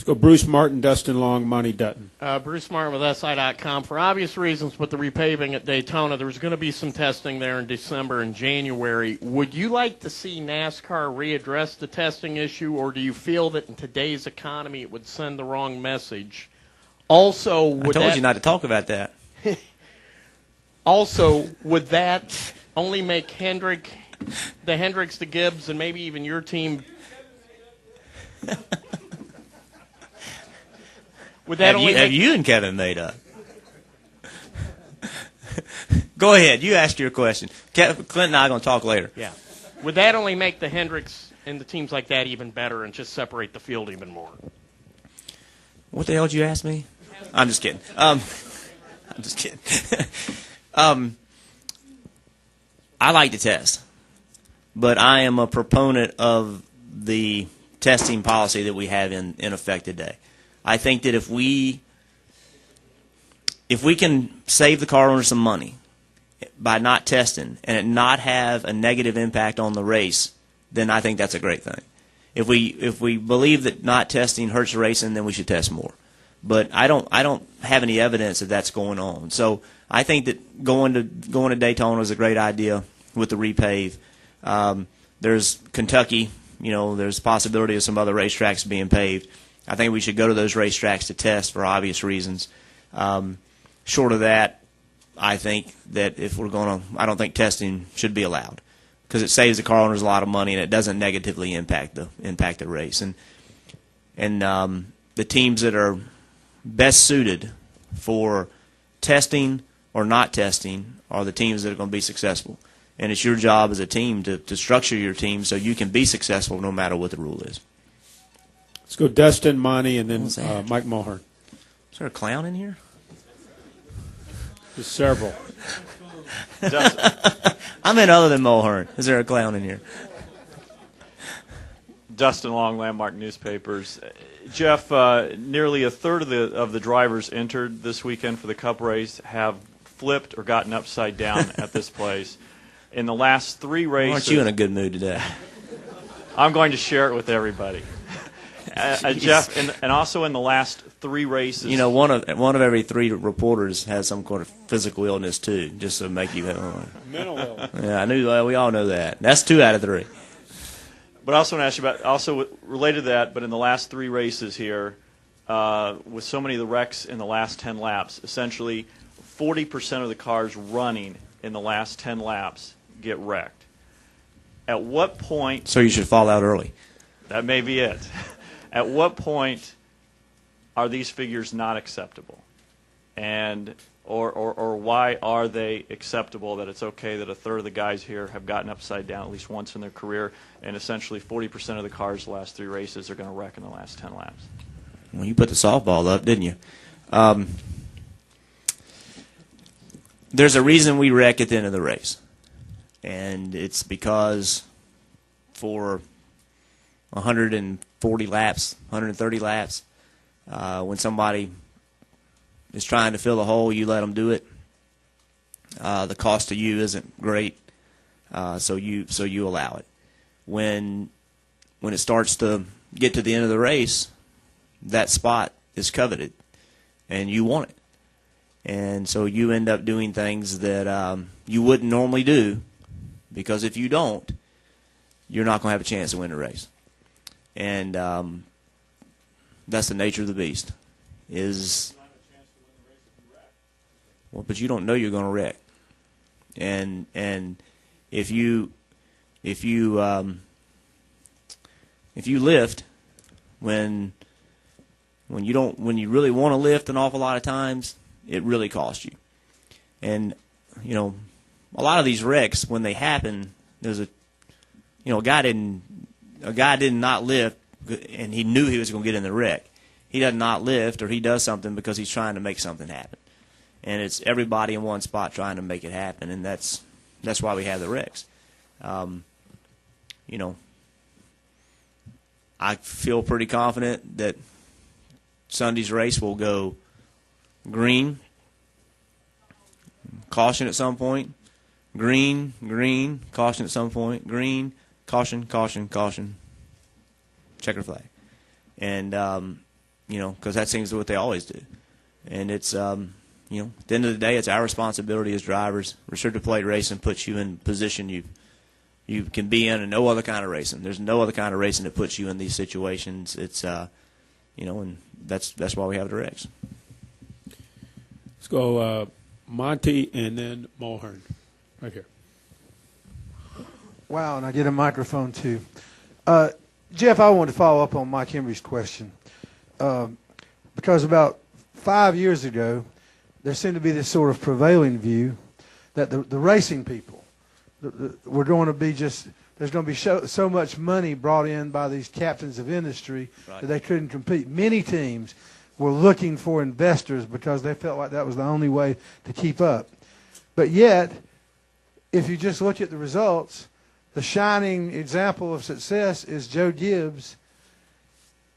Let's go Bruce Martin, Dustin Long, Monty Dutton. Bruce Martin with SI.com. For obvious reasons, with the repaving at Daytona, there's going to be some testing there in December and January. Would you like to see NASCAR readdress the testing issue, or do you feel that in today's economy it would send the wrong message? Also, would I told you not to talk about that. Also, would that only make Hendricks, the Gibbs, and maybe even your team? Would that have you and Kevin made up? Go ahead. You asked your question. Clint and I are going to talk later. Yeah. Would that only make the Hendricks and the teams like that even better and just separate the field even more? What the hell did you ask me? I'm just kidding. I'm just kidding. I like to test, but I am a proponent of the testing policy that we have in effect today. I think that if we can save the car owners some money by not testing and it not have a negative impact on the race, then I think that's a great thing. If we believe that not testing hurts racing, then we should test more. But I don't have any evidence that that's going on. So I think that going to Daytona is a great idea with the repave. There's Kentucky. There's a possibility of some other racetracks being paved. I think we should go to those racetracks to test for obvious reasons. Short of that, I think that I don't think testing should be allowed because it saves the car owners a lot of money and it doesn't negatively impact the race. And the teams that are best suited for testing or not testing are the teams that are going to be successful. And it's your job as a team to structure your team so you can be successful no matter what the rule is. Let's go Dustin, Monty, and then Mike Mulhern. Is there a clown in here? There's several. I meant other than Mulhern. Is there a clown in here? Dustin Long, Landmark Newspapers. Jeff, nearly a third of the drivers entered this weekend for the Cup race have flipped or gotten upside down at this place. In the last 3 races... Aren't you in a good mood today? I'm going to share it with everybody. Jeff, and also in the last 3 races... one of every 3 reporters has some kind of physical illness, too, just to make you... Mental illness. Yeah, I knew. We all know that. That's 2 out of 3. But I also want to ask you about, also related to that, but in the last 3 races here, with so many of the wrecks in the last 10 laps, essentially 40% of the cars running in the last 10 laps get wrecked. At what point... So you should fall out early. That may be it. At what point are these figures not acceptable? And or why are they acceptable that it's okay that a third of the guys here have gotten upside down at least once in their career, and essentially 40% of the cars the last 3 races are going to wreck in the last 10 laps? Well, you put the softball up, didn't you? There's a reason we wreck at the end of the race, and it's because for 140 laps, 130 laps, when somebody is trying to fill a hole, you let them do it. The cost to you isn't great, so you allow it. When it starts to get to the end of the race, that spot is coveted, and you want it. And so you end up doing things that you wouldn't normally do, because if you don't, you're not going to have a chance to win the race. And that's the nature of the beast. Well, but you don't know you're going to wreck. And if you lift when you really want to lift an awful lot of times, it really costs you. And a lot of these wrecks, when they happen, there's a guy did not lift, and he knew he was going to get in the wreck. He does not lift, or he does something because he's trying to make something happen. And it's everybody in one spot trying to make it happen, and that's why we have the wrecks. I feel pretty confident that Sunday's race will go green, caution at some point, green, caution at some point, green, caution, checker flag. And because that seems to what they always do. And it's, at the end of the day, it's our responsibility as drivers. Restricted plate racing puts you in a position you can be in no other kind of racing. There's no other kind of racing that puts you in these situations. It's, and that's why we have the regs. Let's go Monty and then Mulhern. Right here. Wow, and I get a microphone too. Jeff, I wanted to follow up on Mike Henry's question. Because about 5 years ago, there seemed to be this sort of prevailing view that the racing people were going to be there's going to be so much money brought in by these captains of industry that they couldn't compete. Many teams were looking for investors because they felt like that was the only way to keep up. But yet, if you just look at the results, the shining example of success is Joe Gibbs.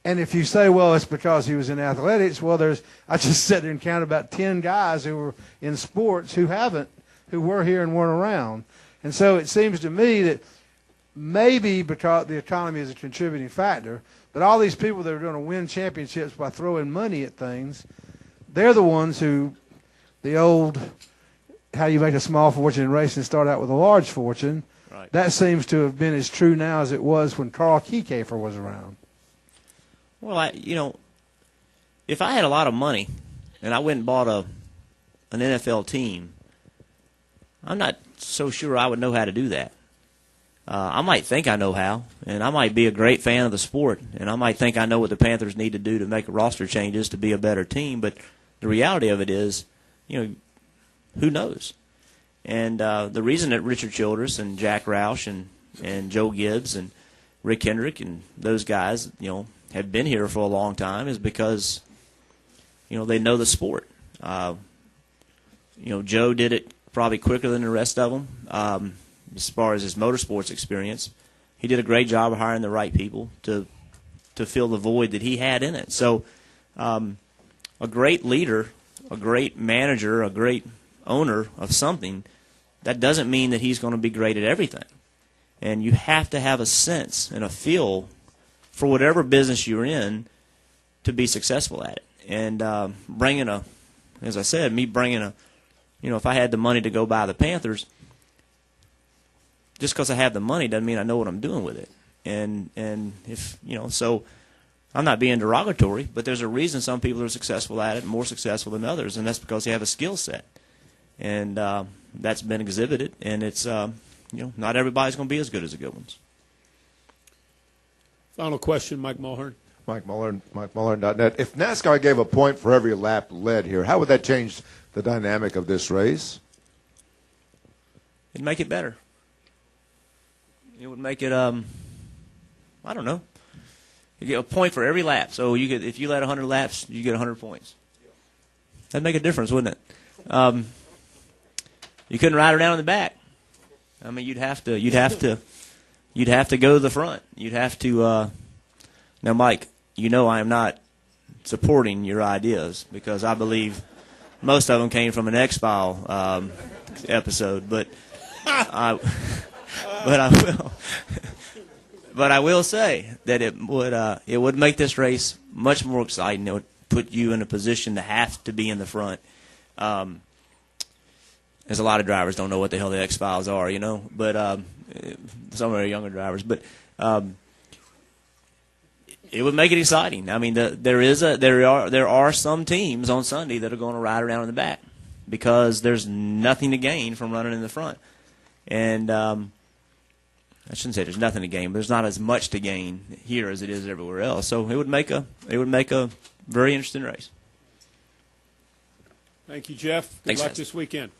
And if you say, well, it's because he was in athletics, well, I just sat there and counted about 10 guys who were in sports who were here and weren't around. And so it seems to me that maybe because the economy is a contributing factor, but all these people that are going to win championships by throwing money at things, they're the ones who, the old, how do you make a small fortune in racing and start out with a large fortune, Right. That seems to have been as true now as it was when Carl Kiekhaefer was around. Well, if I had a lot of money and I went and bought an NFL team, I'm not so sure I would know how to do that. I might think I know how, and I might be a great fan of the sport, and I might think I know what the Panthers need to do to make roster changes to be a better team, but the reality of it is, who knows? And the reason that Richard Childress and Jack Roush and Joe Gibbs and Rick Hendrick and those guys, have been here for a long time is because, they know the sport. Joe did it probably quicker than the rest of them as far as his motorsports experience. He did a great job of hiring the right people to fill the void that he had in it. So a great leader, a great manager, a great owner of something, that doesn't mean that he's going to be great at everything. And you have to have a sense and a feel for whatever business you're in to be successful at it. And as I said, if I had the money to go buy the Panthers, just because I have the money doesn't mean I know what I'm doing with it. And if, so I'm not being derogatory, but there's a reason some people are successful at it, more successful than others, and that's because they have a skill set. And that's been exhibited, and it's, not everybody's going to be as good as the good ones. Final question, Mike Mulhern. Mike Mulhern.net. If NASCAR gave a point for every lap led here, how would that change the dynamic of this race? It'd make it better. It would make it, I don't know. You get a point for every lap. So if you led 100 laps, you get 100 points. That'd make a difference, wouldn't it? You couldn't ride around in the back. I mean, you'd have to go to the front. You'd have to. Now, Mike, I am not supporting your ideas because I believe most of them came from an X-File episode, but I will say that it would make this race much more exciting. It would put you in a position to have to be in the front. There's a lot of drivers don't know what the hell the X-Files are, but some of our younger drivers. But it would make it exciting. I mean, there are some teams on Sunday that are going to ride around in the back because there's nothing to gain from running in the front. And I shouldn't say there's nothing to gain, but there's not as much to gain here as it is everywhere else. So it would make a very interesting race. Thank you, Jeff. Good Thanks, luck guys. this weekend.